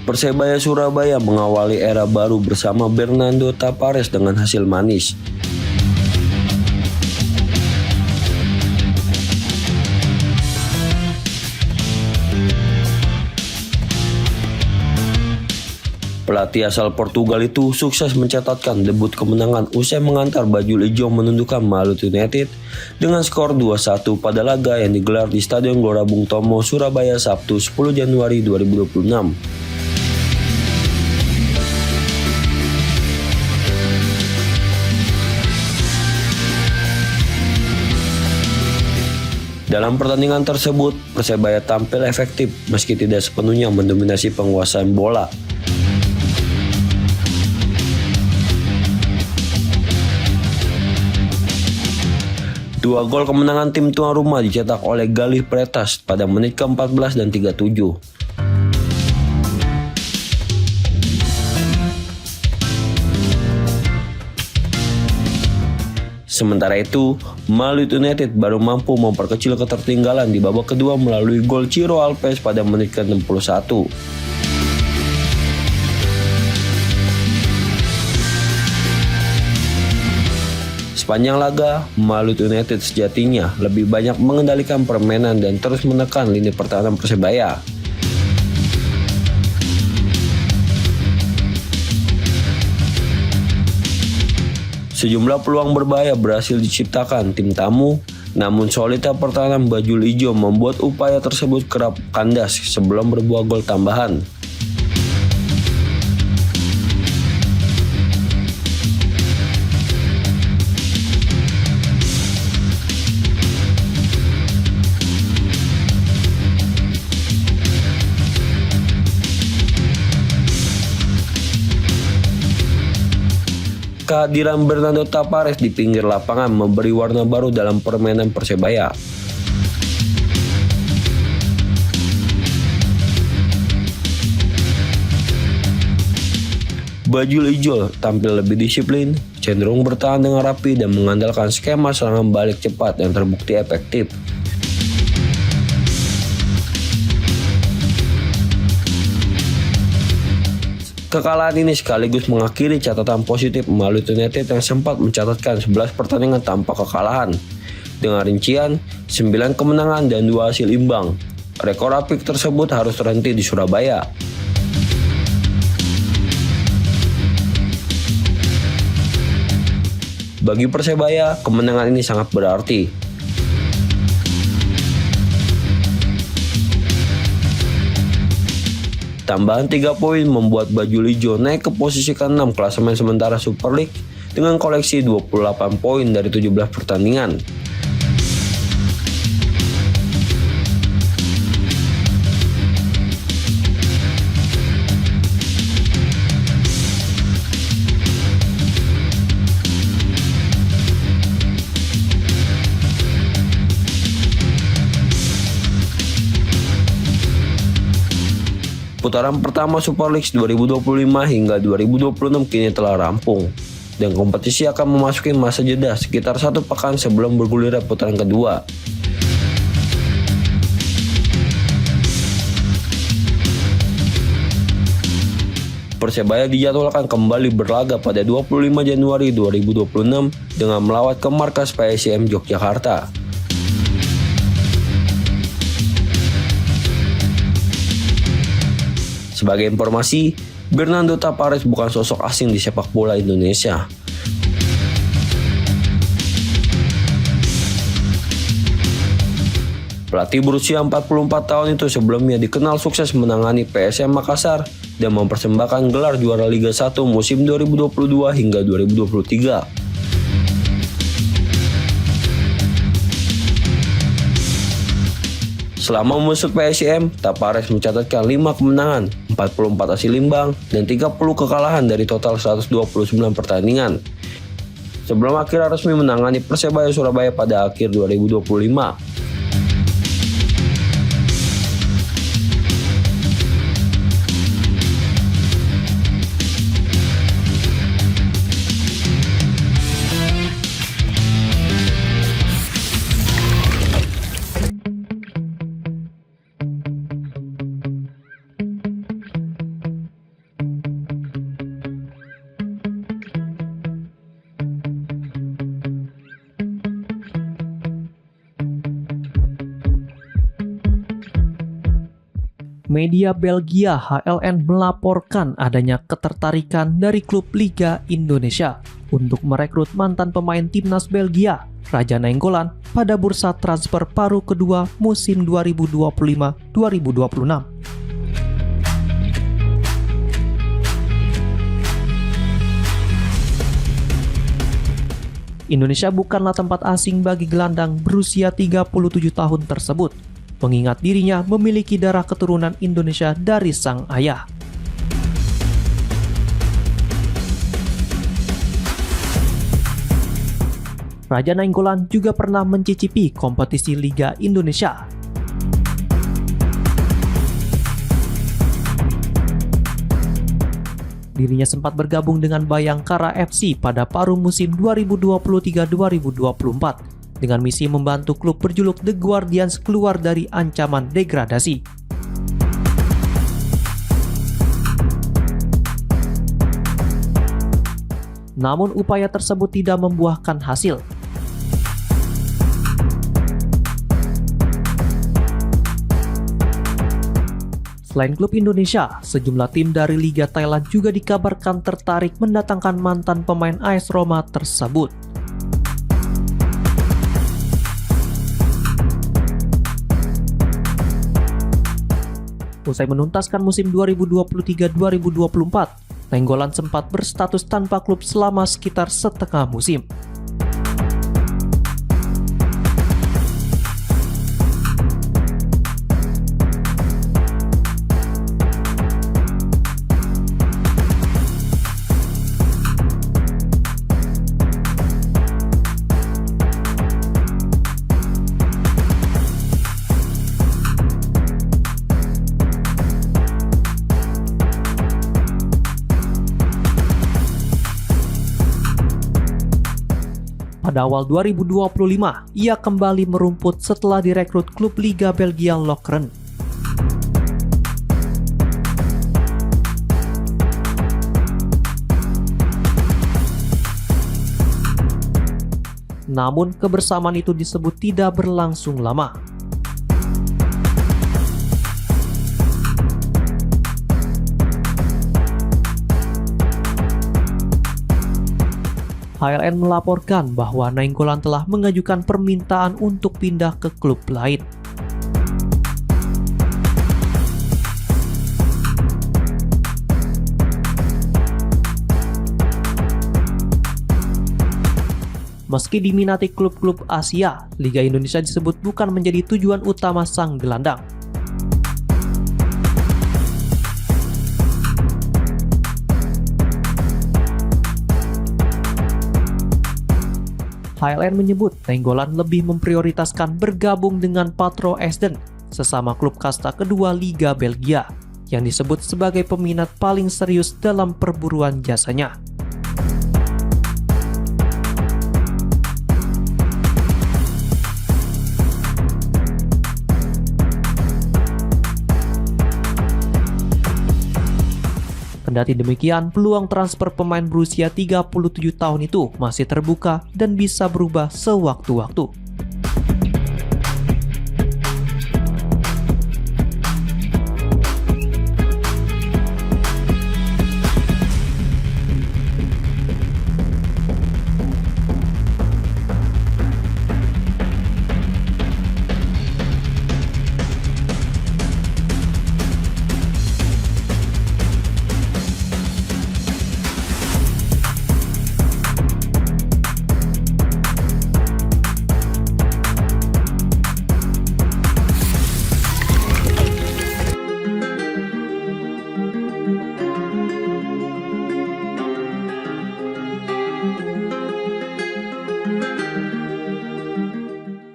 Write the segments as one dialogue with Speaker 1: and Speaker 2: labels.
Speaker 1: Persebaya Surabaya mengawali era baru bersama Bernardo Tavares dengan hasil manis. Pelatih asal Portugal itu sukses mencatatkan debut kemenangan usai mengantar Bajul Ijo menundukkan Maluku United dengan skor 2-1 pada laga yang digelar di Stadion Gelora Bung Tomo, Surabaya, Sabtu 10 Januari 2026. Dalam pertandingan tersebut, Persebaya tampil efektif meski tidak sepenuhnya mendominasi penguasaan bola. Dua gol kemenangan tim tuan rumah dicetak oleh Galih Pretas pada menit ke-14 dan 37. Sementara itu, Maluku United baru mampu memperkecil ketertinggalan di babak kedua melalui gol Ciro Alves pada menit ke-61. Sepanjang laga, Maluku United sejatinya lebih banyak mengendalikan permainan dan terus menekan lini pertahanan Persebaya. Sejumlah peluang berbahaya berhasil diciptakan tim tamu, namun solidnya pertahanan Bajul Ijo membuat upaya tersebut kerap kandas sebelum berbuah gol tambahan. Kehadiran Bernardo Tavares di pinggir lapangan memberi warna baru dalam permainan Persebaya. Bajul Ijo tampil lebih disiplin, cenderung bertahan dengan rapi dan mengandalkan skema serangan balik cepat yang terbukti efektif. Kekalahan ini sekaligus mengakhiri catatan positif Maluku United yang sempat mencatatkan 11 pertandingan tanpa kekalahan. Dengan rincian 9 kemenangan dan 2 hasil imbang. Rekor apik tersebut harus terhenti di Surabaya. Bagi Persebaya, kemenangan ini sangat berarti. Tambahan 3 poin membuat Bajul Ijo naik ke posisi ke-6 klasemen sementara Super League dengan koleksi 28 poin dari 17 pertandingan. Putaran pertama Super League 2025 hingga 2026 kini telah rampung, dan kompetisi akan memasuki masa jeda sekitar 1 pekan sebelum bergulirnya putaran kedua. Persebaya dijadwalkan kembali berlaga pada 25 Januari 2026 dengan melawat ke markas PSIM Yogyakarta. Sebagai informasi, Bernardo Tavares bukan sosok asing di sepak bola Indonesia. Pelatih berusia 44 tahun itu sebelumnya dikenal sukses menangani PSM Makassar dan mempersembahkan gelar juara Liga 1 musim 2022 hingga 2023. Selama mengusut PSIM, Tavares mencatatkan 5 kemenangan, 44 hasil imbang, dan 30 kekalahan dari total 129 pertandingan. Sebelum akhirnya resmi menangani Persebaya Surabaya pada akhir 2025.
Speaker 2: Media Belgia HLN melaporkan adanya ketertarikan dari klub Liga Indonesia untuk merekrut mantan pemain timnas Belgia, Raja Nainggolan, pada bursa transfer paruh kedua musim 2025-2026. Indonesia bukanlah tempat asing bagi gelandang berusia 37 tahun tersebut, mengingat dirinya memiliki darah keturunan Indonesia dari sang ayah. Raja Nainggolan juga pernah mencicipi kompetisi Liga Indonesia. Dirinya sempat bergabung dengan Bayangkara FC pada paruh musim 2023-2024 dengan misi membantu klub berjuluk The Guardians keluar dari ancaman degradasi. Namun upaya tersebut tidak membuahkan hasil. Selain klub Indonesia, sejumlah tim dari Liga Thailand juga dikabarkan tertarik mendatangkan mantan pemain AS Roma tersebut. Usai menuntaskan musim 2023-2024, Nainggolan sempat berstatus tanpa klub selama sekitar setengah musim. Pada awal 2025, ia kembali merumput setelah direkrut klub Liga Belgia Lokeren. Namun, kebersamaan itu disebut tidak berlangsung lama. HLN melaporkan bahwa Nainggolan telah mengajukan permintaan untuk pindah ke klub lain. Meski diminati klub-klub Asia, Liga Indonesia disebut bukan menjadi tujuan utama sang gelandang. HLN menyebut Nainggolan lebih memprioritaskan bergabung dengan Patro Esden, sesama klub kasta kedua Liga Belgia, yang disebut sebagai peminat paling serius dalam perburuan jasanya. Kendati demikian, peluang transfer pemain berusia 37 tahun itu masih terbuka dan bisa berubah sewaktu-waktu.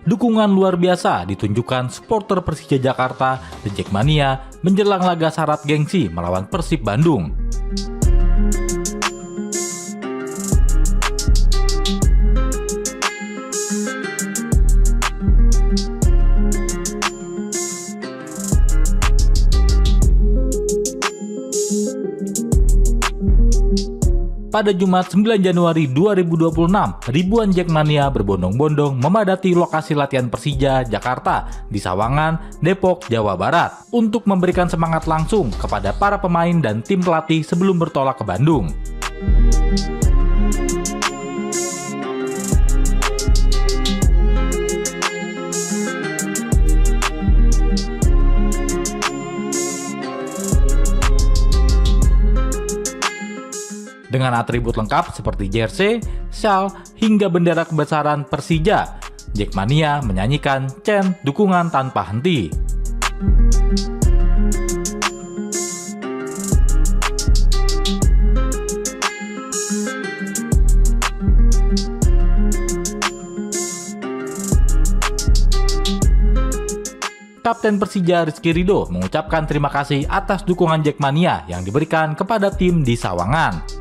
Speaker 3: Dukungan luar biasa ditunjukkan supporter Persija Jakarta dan Jackmania menjelang laga syarat gengsi melawan Persib Bandung. Pada Jumat 9 Januari 2026, ribuan Jackmania berbondong-bondong memadati lokasi latihan Persija Jakarta di Sawangan, Depok, Jawa Barat untuk memberikan semangat langsung kepada para pemain dan tim pelatih sebelum bertolak ke Bandung. Dengan atribut lengkap seperti jersey, shawl, hingga bendera kebesaran Persija, Jackmania menyanyikan chant dukungan tanpa henti. Kapten Persija Rizky Ridho mengucapkan terima kasih atas dukungan Jackmania yang diberikan kepada tim di Sawangan.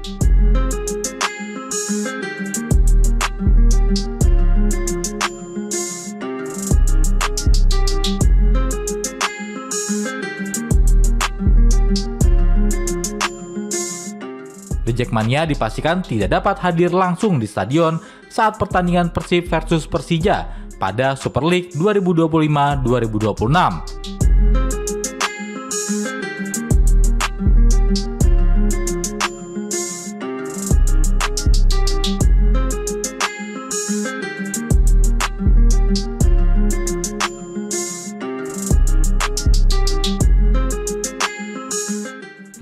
Speaker 3: The Jackmania dipastikan tidak dapat hadir langsung di stadion saat pertandingan Persib versus Persija pada Super League 2025-2026.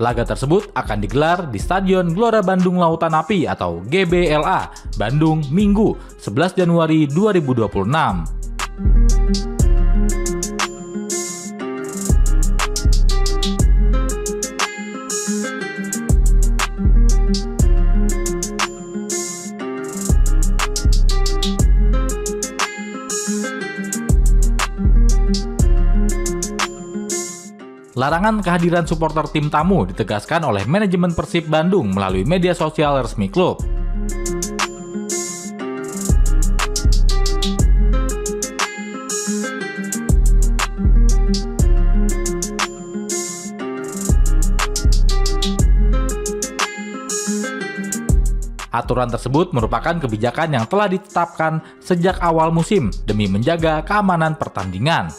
Speaker 3: Laga tersebut akan digelar di Stadion Gelora Bandung Lautan Api atau GBLA, Bandung, Minggu 11 Januari 2026. Larangan kehadiran supporter tim tamu ditegaskan oleh manajemen Persib Bandung melalui media sosial resmi klub. Aturan tersebut merupakan kebijakan yang telah ditetapkan sejak awal musim demi menjaga keamanan pertandingan.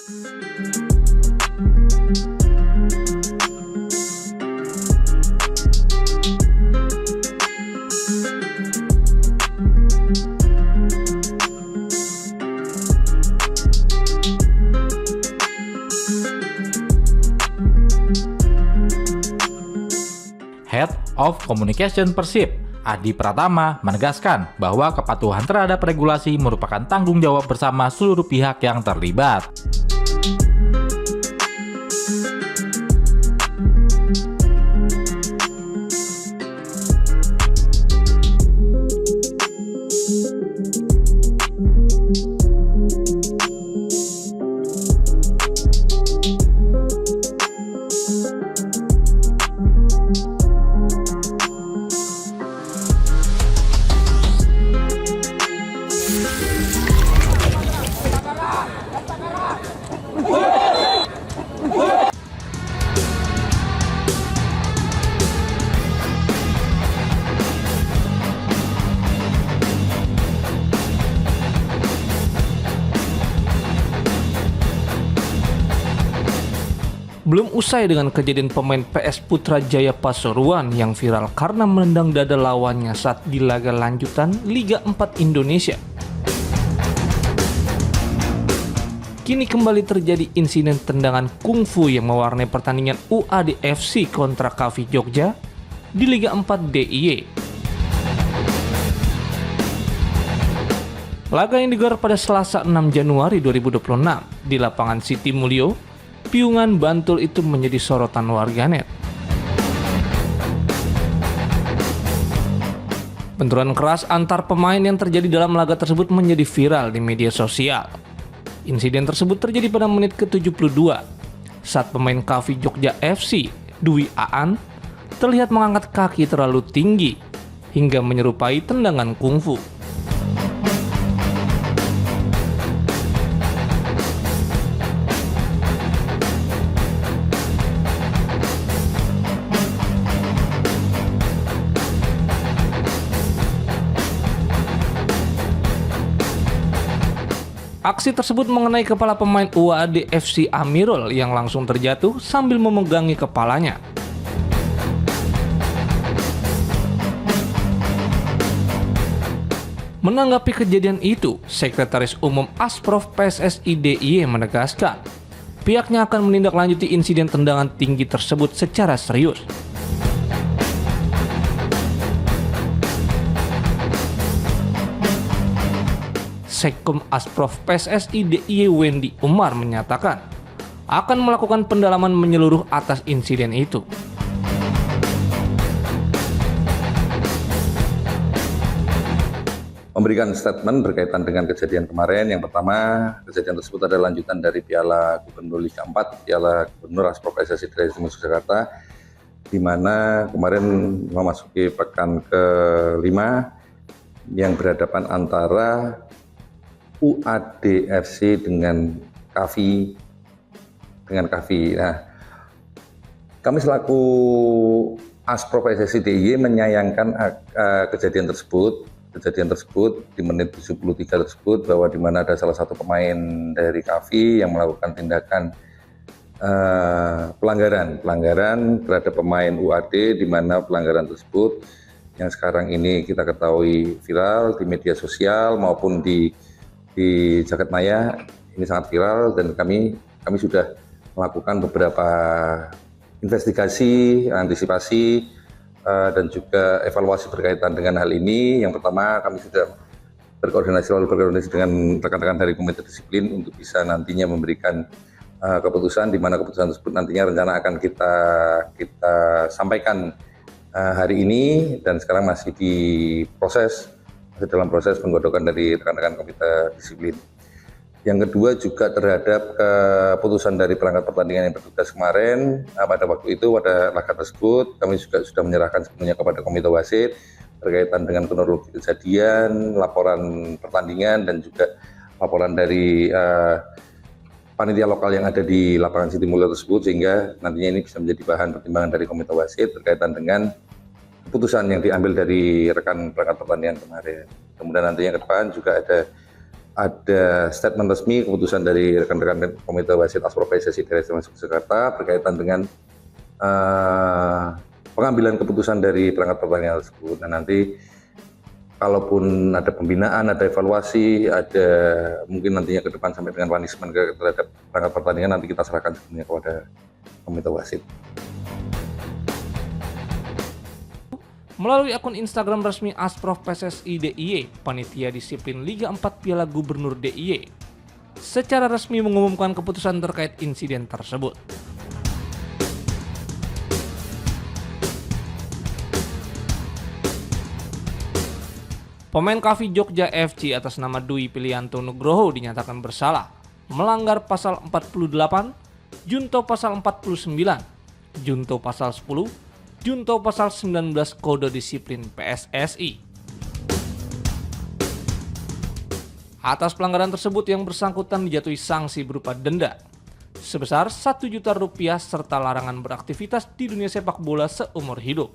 Speaker 3: Head of Communication Persib, Adi Pratama, menegaskan bahwa kepatuhan terhadap regulasi merupakan tanggung jawab bersama seluruh pihak yang terlibat.
Speaker 2: Belum usai dengan kejadian pemain PS Putrajaya Pasuruan yang viral karena menendang dada lawannya saat di laga lanjutan Liga 4 Indonesia. Kini kembali terjadi insiden tendangan kungfu yang mewarnai pertandingan UAD FC kontra KAVI Jogja di Liga 4 DIY. Laga yang digelar pada Selasa 6 Januari 2026 di lapangan Siti Mulyo, Piungan, Bantul itu menjadi sorotan warganet. Benturan keras antar pemain yang terjadi dalam laga tersebut menjadi viral di media sosial. Insiden tersebut terjadi pada menit ke-72 saat pemain KAVI Jogja FC, Dwi Aan, terlihat mengangkat kaki terlalu tinggi hingga menyerupai tendangan kungfu.
Speaker 4: Aksi tersebut mengenai kepala pemain UAD FC Amirul yang langsung terjatuh sambil memegangi kepalanya. Menanggapi kejadian itu, Sekretaris Umum Asprof PSSI DIY menegaskan, pihaknya akan menindaklanjuti insiden tendangan tinggi tersebut secara serius. Sekkum Asprof PSSI DIY Wendy Umar menyatakan akan melakukan pendalaman menyeluruh atas insiden itu.
Speaker 5: Memberikan statement berkaitan dengan kejadian kemarin. Yang pertama, kejadian tersebut adalah lanjutan dari Piala Gubernur Liga 4, Piala Gubernur Asprof PSSI DIY Jakarta, di mana kemarin memasuki pekan ke-5 yang berhadapan antara UAD FC dengan KAVI. Nah, kami selaku Asprof PSSI DIY menyayangkan kejadian tersebut di menit 73 tersebut, bahwa di mana ada salah satu pemain dari KAVI yang melakukan tindakan pelanggaran terhadap pemain UAD, di mana pelanggaran tersebut yang sekarang ini kita ketahui viral di media sosial maupun di jagat maya, ini sangat viral, dan kami sudah melakukan beberapa investigasi, antisipasi, dan juga evaluasi berkaitan dengan hal ini. Yang pertama, kami sudah selalu berkoordinasi dengan rekan-rekan dari Komite Disiplin untuk bisa nantinya memberikan keputusan, di mana keputusan tersebut nantinya rencana akan kita sampaikan hari ini, dan sekarang masih dalam proses penggodokan dari rekan-rekan Komite Disiplin. Yang kedua juga terhadap keputusan dari perangkat pertandingan yang bertugas kemarin. Pada waktu itu, pada laga tersebut, kami juga sudah menyerahkan sepenuhnya kepada Komite Wasit berkaitan dengan kronologi kejadian, laporan pertandingan, dan juga laporan dari panitia lokal yang ada di lapangan Siti Mulyo tersebut, sehingga nantinya ini bisa menjadi bahan pertimbangan dari Komite Wasit berkaitan dengan keputusan yang diambil dari rekan perangkat pertandingan kemarin. Kemudian nantinya ke depan juga ada statement resmi keputusan dari rekan-rekan Komite Wasit Asprof PSSI DIY Jakarta berkaitan dengan pengambilan keputusan dari perangkat pertandingan tersebut. Nah, nanti kalaupun ada pembinaan, ada evaluasi, ada mungkin nantinya ke depan sampai dengan punishment terhadap perangkat pertandingan, nanti kita serahkan sepenuhnya kepada Komite Wasit.
Speaker 4: Melalui akun Instagram resmi Asprof PSSI DIY, Panitia Disiplin Liga 4 Piala Gubernur DIY secara resmi mengumumkan keputusan terkait insiden tersebut. Pemain KAVI Jogja FC atas nama Dwi Pilianto Nugroho dinyatakan bersalah melanggar pasal 48, Junto pasal 49, Junto pasal 10, Junto pasal 19 Kode Disiplin PSSI. Atas pelanggaran tersebut yang bersangkutan dijatuhi sanksi berupa denda sebesar Rp1 juta serta larangan beraktivitas di dunia sepak bola seumur hidup.